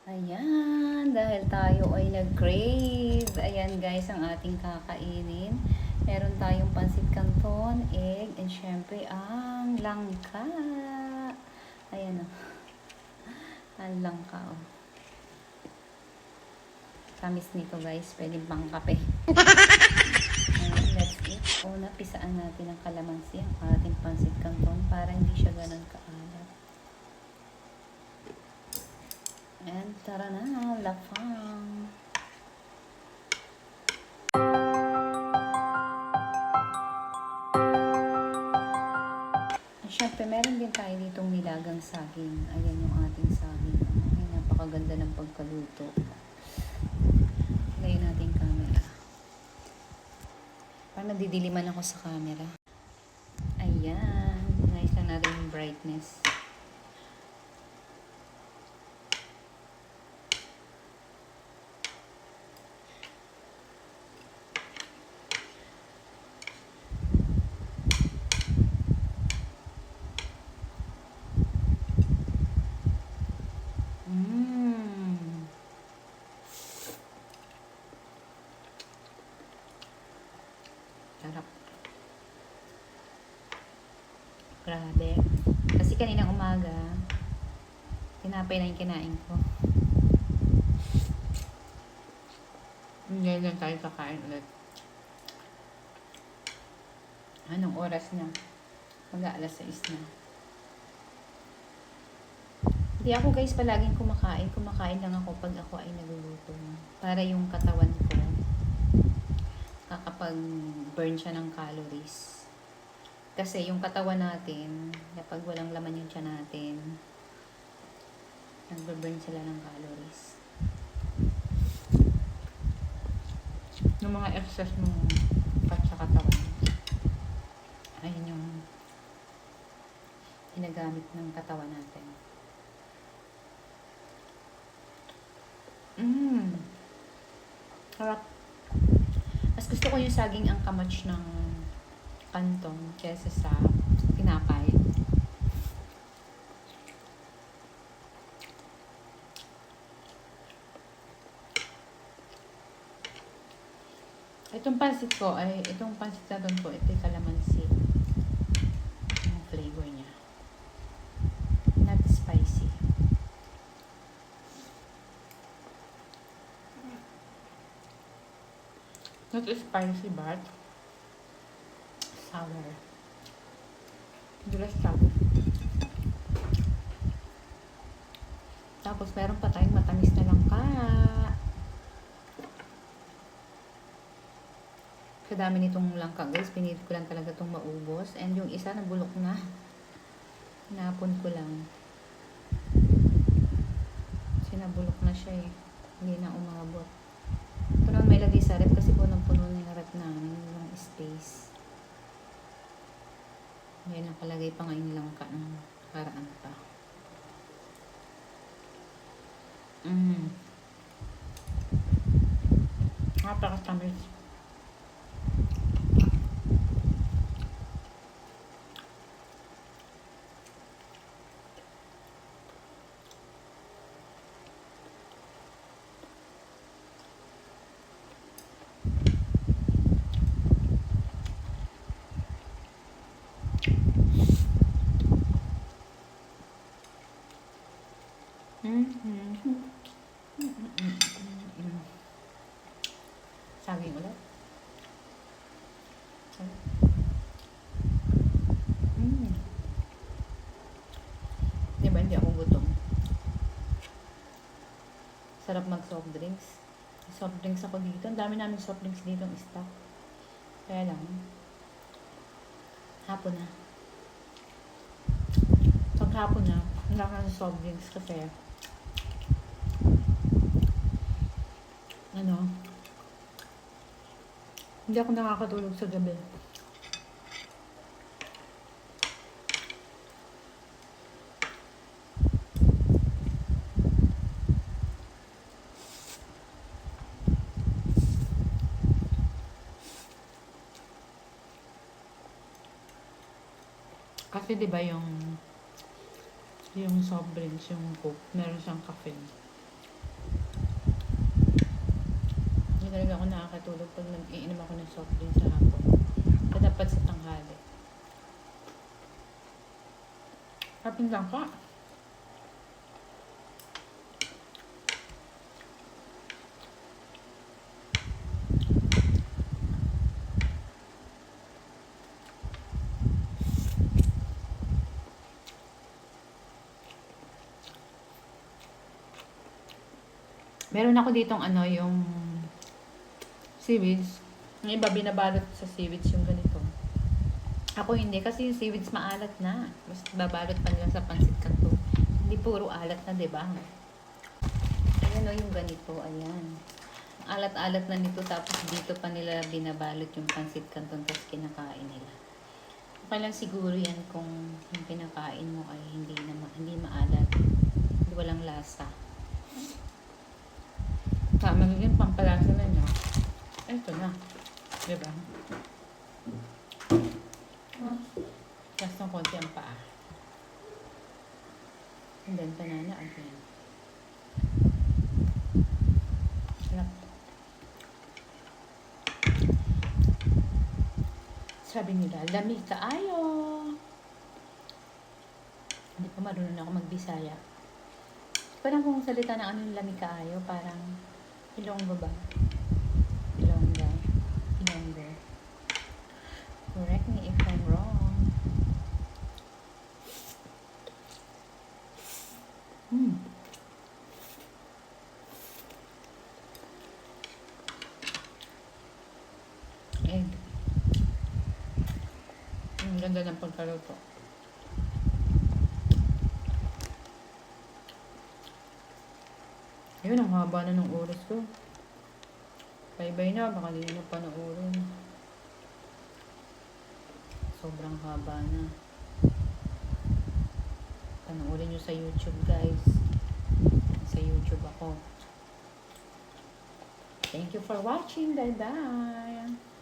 Ayan, dahil tayo ay nag-crave. Ayan guys, ang ating kakainin. Meron tayong pansit canton, egg, and syempre ang langka. Ayan o. Ang langka o. Tamis nito guys, pwedeng pang kape. Ayan, let's eat. Una, pisaan natin ang kalamansi, ang ating pansit canton para hindi siya ganun kaalat. And tara na, lafang. Siyempre, meron din tayo ditong nilagang saging. Ayan yung ating saging. Ay, napakaganda ng pagkaluto. Ngayon natin camera. Parang nadidiliman ako sa camera. Ayan. Nice lang natin yung brightness. Sarap. Grabe. Kasi kaninang umaga, tinapay na yung kinain ko. Ngayon lang tayo kakain ulit. Anong oras na? Mag-aalas 6 na. Hindi ako guys palaging kumakain. Kumakain lang ako pag ako ay nagluluto. Para yung katawan ko kakapag-burn siya ng calories. Kasi yung katawan natin, kapag walang laman yung tiyan natin, nagbe-burn sila ng calories. Yung mga excess ng fat sa katawan, ayun yung ginagamit ng katawan natin. Harap. Mas gusto ko yung saging ang kamach ng kanton kesa sa tinapay. Itong pansit ko ay, itong pansit na doon po, ito yung kalamansi. Yung flavor niya. Not spicy. Not spicy but sour. Dulas sour. Tapos meron pa tayong matamis na langka. Sa dami nitong langka guys, pinilit ko lang talaga itong maubos. And yung isa nabulok na. Hinapon ko lang. Sinabulok na siya eh. Hindi na umabot. Ito naman may lagay sa rep kasi punong-puno na yung rep namin. Yung space. Ngayon nakalagay pa ngayon langka ng karaan pa. Napakatamis. Saging ulit. Diba hindi ako gutom? Sarap mag soft drinks. Soft drinks ako dito. Ang dami namin soft drinks dito ang stock. Kaya lang, hapon na. Pag hapon na, hindi ako ng soft drinks kasi hindi ako nakakatulog sa gabi. Kasi 'di ba yung soft drinks, yung Coke, meron siyang caffeine. iinom ako ng soft drink sa hapon. So, dapat sa tanghali. Hapon lang ka. Meron ako ditong yung seaweeds. Yung iba binabalot sa seaweeds yung ganito. Ako hindi kasi yung seaweeds maalat na. Mas babalot pa nila sa pansit canton. Hindi puro alat na, 'di ba? Ayan o, yung ganito. Ayan. Alat-alat na nito, tapos dito pa nila binabalot yung pansit canton, tapos kinakain nila. Okay lang siguro yan kung yung kinakain mo ay hindi maalat. Hindi walang lasa. Magiging pampalasa na niya. Ito na. 'Di ba? Tapos ng konti ang paa. And then, banana again. Sarap. Sabi nila, lamig kaayo. Hindi pa marunong ako magbisaya. Parang kung salita ng anong lamig kaayo, parang Ilonggo ba? Ilonggo. Ilonggo. Correct me if I'm wrong. Egg. Ang ganda ng pagkaluto. Ayun, ang haba na ng oras ko. Bye-bye na, baka hindi na panoorin. Sobrang haba na. Panoorin nyo sa YouTube, guys. Sa YouTube ako. Thank you for watching. Bye-bye.